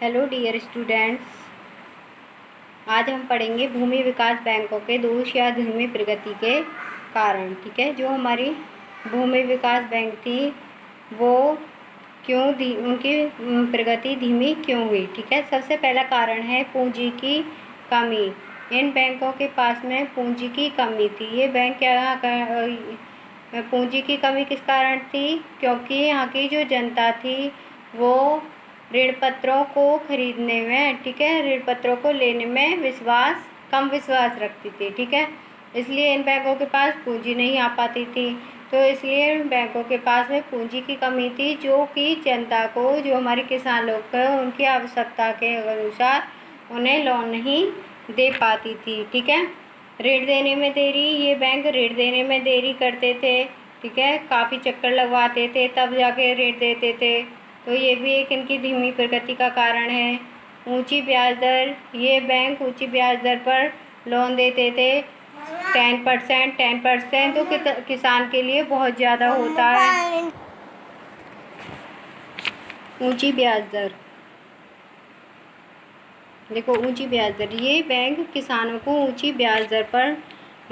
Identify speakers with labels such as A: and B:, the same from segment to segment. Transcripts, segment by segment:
A: Hello dear students, आज हम पढ़ेंगे भूमि विकास बैंकों के दोष या धीमी प्रगति के कारण। ठीक है, जो हमारी भूमि विकास बैंक थी वो उनकी प्रगति धीमी क्यों हुई। ठीक है, सबसे पहला कारण है पूंजी की कमी। इन बैंकों के पास में पूंजी की कमी थी। ये बैंक पूंजी की कमी किस कारण थी? क्योंकि यहाँ की जो जनता थी वो ऋण पत्रों को खरीदने में, ठीक है, ऋण पत्रों को लेने में कम विश्वास रखती थी। ठीक है, इसलिए इन बैंकों के पास पूंजी नहीं आ पाती थी। तो इसलिए इन बैंकों के पास में पूंजी की कमी थी, जो कि जनता को, जो हमारे किसान लोग हैं, उनकी आवश्यकता के अनुसार उन्हें लोन नहीं दे पाती थी। ठीक है, ऋण देने में देरी, ये बैंक ऋण देने में देरी करते थे। ठीक है, काफ़ी चक्कर लगवाते थे तब जाके ऋण देते थे। तो ये भी एक इनकी धीमी प्रगति का कारण है। ऊंची ब्याज दर, ये बैंक ऊंची ब्याज दर पर लोन देते थे। 10% तो किसान के लिए बहुत ज़्यादा होता है। ऊंची ब्याज दर, देखो ऊंची ब्याज दर, ये बैंक किसानों को ऊंची ब्याज दर पर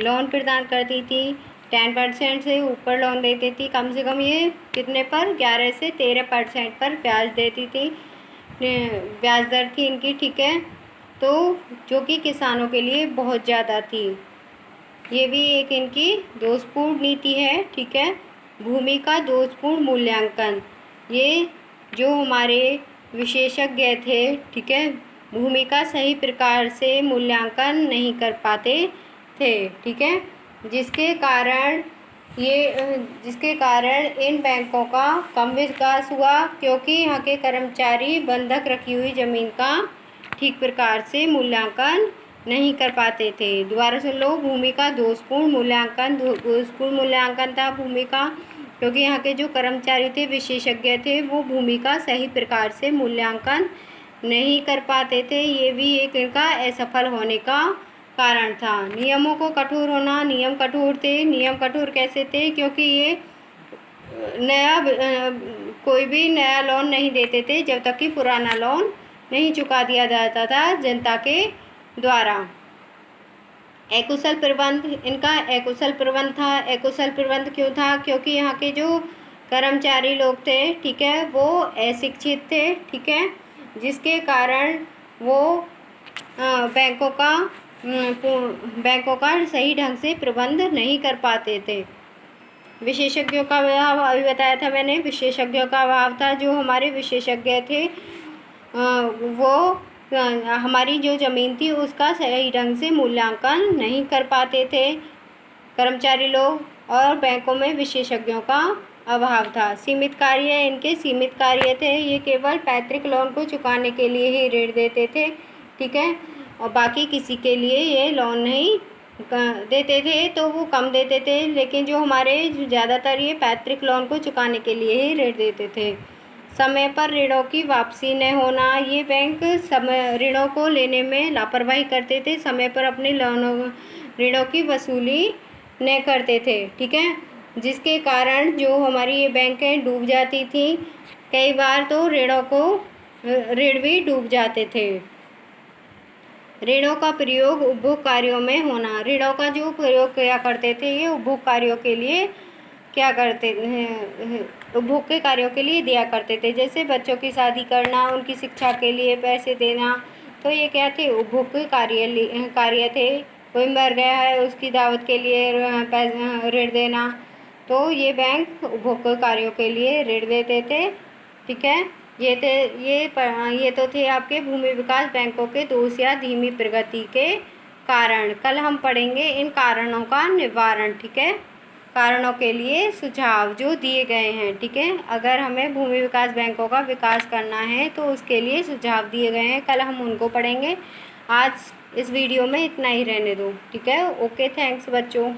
A: लोन प्रदान करती थी। 10% से ऊपर लोन देती थी। कम से कम ये कितने पर? 11 से 13% पर ब्याज देती थी, ब्याज दर थी इनकी। ठीक है, तो जो कि किसानों के लिए बहुत ज़्यादा थी। ये भी एक इनकी दोषपूर्ण नीति है। ठीक है, भूमि का दोषपूर्ण मूल्यांकन, ये जो हमारे विशेषज्ञ थे, ठीक है, भूमि का सही प्रकार से मूल्यांकन नहीं कर पाते थे। ठीक है, जिसके कारण इन बैंकों का कम विकास हुआ, क्योंकि यहाँ के कर्मचारी बंधक रखी हुई ज़मीन का ठीक प्रकार से मूल्यांकन नहीं कर पाते थे। दोबारा सुन लो, भूमि का दोषपूर्ण मूल्यांकन था भूमि का, क्योंकि यहाँ के जो कर्मचारी थे, विशेषज्ञ थे, वो भूमि का सही प्रकार से मूल्यांकन नहीं कर पाते थे। ये भी एक इनका असफल होने का कारण था। नियमों को कठोर होना, नियम कठोर थे। नियम कठोर कैसे थे? क्योंकि ये कोई भी नया लोन नहीं देते थे जब तक कि पुराना लोन नहीं चुका दिया जाता था जनता के द्वारा। अकुशल प्रबंध, इनका अकुशल प्रबंध था। अकुशल प्रबंध क्यों था? क्योंकि यहाँ के जो कर्मचारी लोग थे, ठीक है, वो अशिक्षित थे। ठीक है, जिसके कारण वो बैंकों का सही ढंग से प्रबंध नहीं कर पाते थे। विशेषज्ञों का अभाव, अभी बताया था मैंने, विशेषज्ञों का अभाव था। जो हमारे विशेषज्ञ थे वो हमारी जो ज़मीन थी उसका सही ढंग से मूल्यांकन नहीं कर पाते थे कर्मचारी लोग, और बैंकों में विशेषज्ञों का अभाव था। सीमित कार्य, इनके सीमित कार्य थे। ये केवल पैतृक लोन को चुकाने के लिए ही ऋण देते थे। ठीक है, और बाकी किसी के लिए ये लोन नहीं देते थे, तो वो कम देते थे। लेकिन जो हमारे ज़्यादातर ये पैतृक लोन को चुकाने के लिए ही ऋण देते थे। समय पर ऋणों की वापसी न होना, ये बैंक ऋणों को लेने में लापरवाही करते थे, समय पर अपने ऋणों की वसूली न करते थे। ठीक है, जिसके कारण जो हमारी ये बैंकें डूब जाती थी। कई बार तो ऋण भी डूब जाते थे। ऋणों का प्रयोग उपभोग कार्यों में होना, ऋणों का जो प्रयोग किया करते थे ये उपभोग कार्यों के लिए उपभोग के कार्यों के लिए दिया करते थे। जैसे बच्चों की शादी करना, उनकी शिक्षा के लिए पैसे देना, तो ये क्या थे? उपभोग के कार्य थे। कोई मर गया है, उसकी दावत के लिए ऋण देना, तो ये बैंक उपभोग के कार्यों के लिए ऋण देते थे। ठीक है, ये तो थे आपके भूमि विकास बैंकों के दोष या धीमी प्रगति के कारण। कल हम पढ़ेंगे इन कारणों का निवारण। ठीक है, कारणों के लिए सुझाव जो दिए गए हैं। ठीक है, अगर हमें भूमि विकास बैंकों का विकास करना है तो उसके लिए सुझाव दिए गए हैं, कल हम उनको पढ़ेंगे। आज इस वीडियो में इतना ही रहने दो। ठीक है, ओके, थैंक्स बच्चों।